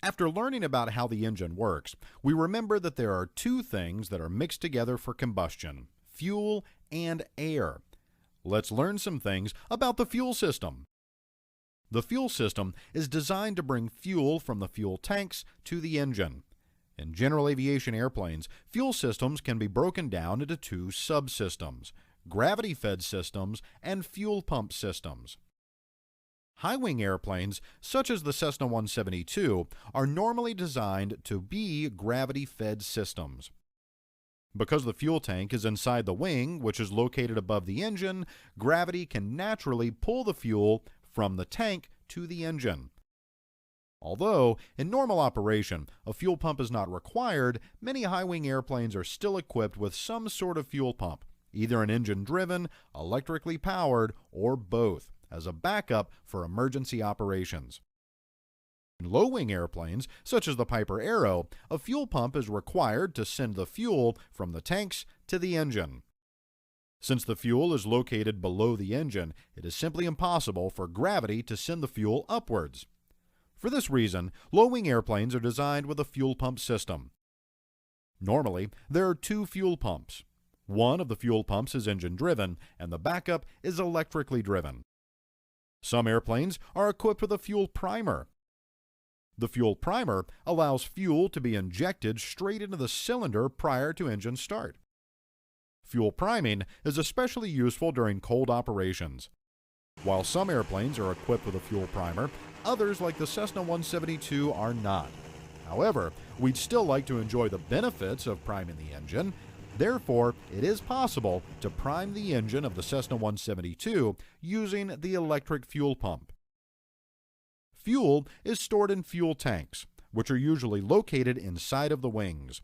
After learning about how the engine works, we remember that there are two things that are mixed together for combustion: fuel and air. Let's learn some things about the fuel system. The fuel system is designed to bring fuel from the fuel tanks to the engine. In general aviation airplanes, fuel systems can be broken down into two subsystems: gravity-fed systems and fuel pump systems. High-wing airplanes, such as the Cessna 172, are normally designed to be gravity-fed systems. Because the fuel tank is inside the wing, which is located above the engine, gravity can naturally pull the fuel from the tank to the engine. Although, in normal operation, a fuel pump is not required, many high-wing airplanes are still equipped with some sort of fuel pump, either an engine-driven, electrically powered, or both, as a backup for emergency operations. In low-wing airplanes, such as the Piper Arrow, a fuel pump is required to send the fuel from the tanks to the engine. Since the fuel is located below the engine, it is simply impossible for gravity to send the fuel upwards. For this reason, low-wing airplanes are designed with a fuel pump system. Normally, there are two fuel pumps. One of the fuel pumps is engine-driven, and the backup is electrically driven. Some airplanes are equipped with a fuel primer. The fuel primer allows fuel to be injected straight into the cylinder prior to engine start. Fuel priming is especially useful during cold operations. While some airplanes are equipped with a fuel primer, others, like the Cessna 172, are not. However, we'd still like to enjoy the benefits of priming the engine. Therefore, it is possible to prime the engine of the Cessna 172 using the electric fuel pump. Fuel is stored in fuel tanks, which are usually located inside of the wings.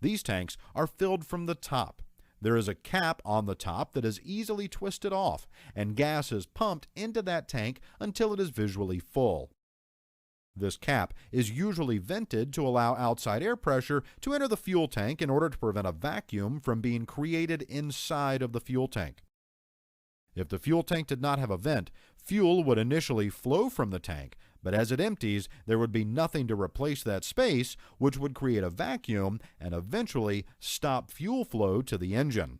These tanks are filled from the top. There is a cap on the top that is easily twisted off, and gas is pumped into that tank until it is visually full. This cap is usually vented to allow outside air pressure to enter the fuel tank in order to prevent a vacuum from being created inside of the fuel tank. If the fuel tank did not have a vent, fuel would initially flow from the tank, but as it empties, there would be nothing to replace that space, which would create a vacuum and eventually stop fuel flow to the engine.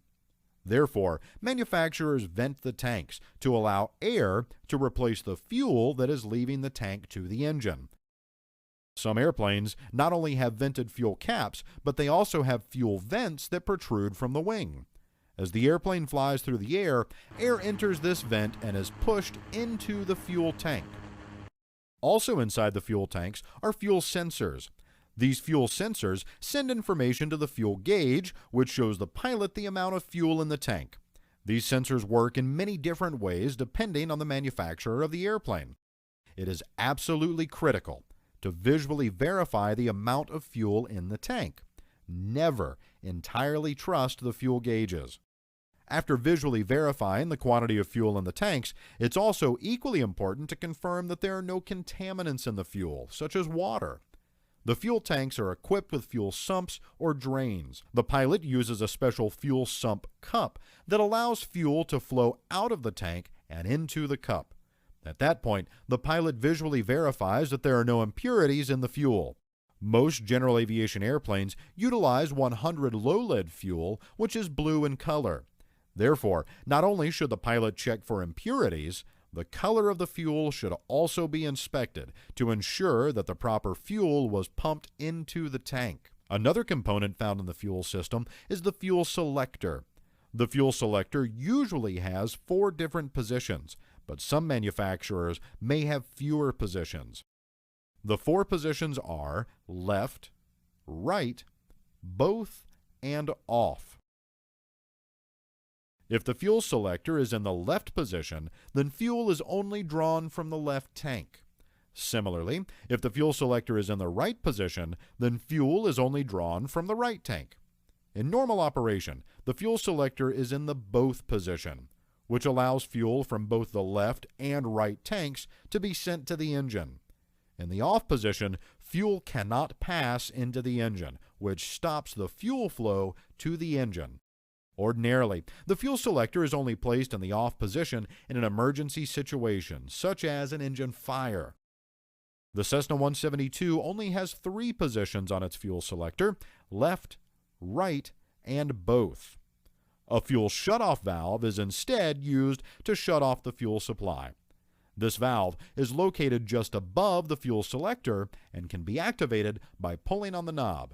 Therefore, manufacturers vent the tanks to allow air to replace the fuel that is leaving the tank to the engine. Some airplanes not only have vented fuel caps, but they also have fuel vents that protrude from the wing. As the airplane flies through the air, air enters this vent and is pushed into the fuel tank. Also inside the fuel tanks are fuel sensors. These fuel sensors send information to the fuel gauge, which shows the pilot the amount of fuel in the tank. These sensors work in many different ways depending on the manufacturer of the airplane. It is absolutely critical to visually verify the amount of fuel in the tank. Never entirely trust the fuel gauges. After visually verifying the quantity of fuel in the tanks, it's also equally important to confirm that there are no contaminants in the fuel, such as water. The fuel tanks are equipped with fuel sumps or drains. The pilot uses a special fuel sump cup that allows fuel to flow out of the tank and into the cup. At that point, the pilot visually verifies that there are no impurities in the fuel. Most general aviation airplanes utilize 100 low-lead fuel, which is blue in color. Therefore, not only should the pilot check for impurities, the color of the fuel should also be inspected to ensure that the proper fuel was pumped into the tank. Another component found in the fuel system is the fuel selector. The fuel selector usually has 4 different positions, but some manufacturers may have fewer positions. The 4 positions are left, right, both, and off. If the fuel selector is in the left position, then fuel is only drawn from the left tank. Similarly, if the fuel selector is in the right position, then fuel is only drawn from the right tank. In normal operation, the fuel selector is in the both position, which allows fuel from both the left and right tanks to be sent to the engine. In the off position, fuel cannot pass into the engine, which stops the fuel flow to the engine. Ordinarily, the fuel selector is only placed in the off position in an emergency situation, such as an engine fire. The Cessna 172 only has 3 positions on its fuel selector: left, right, and both. A fuel shutoff valve is instead used to shut off the fuel supply. This valve is located just above the fuel selector and can be activated by pulling on the knob.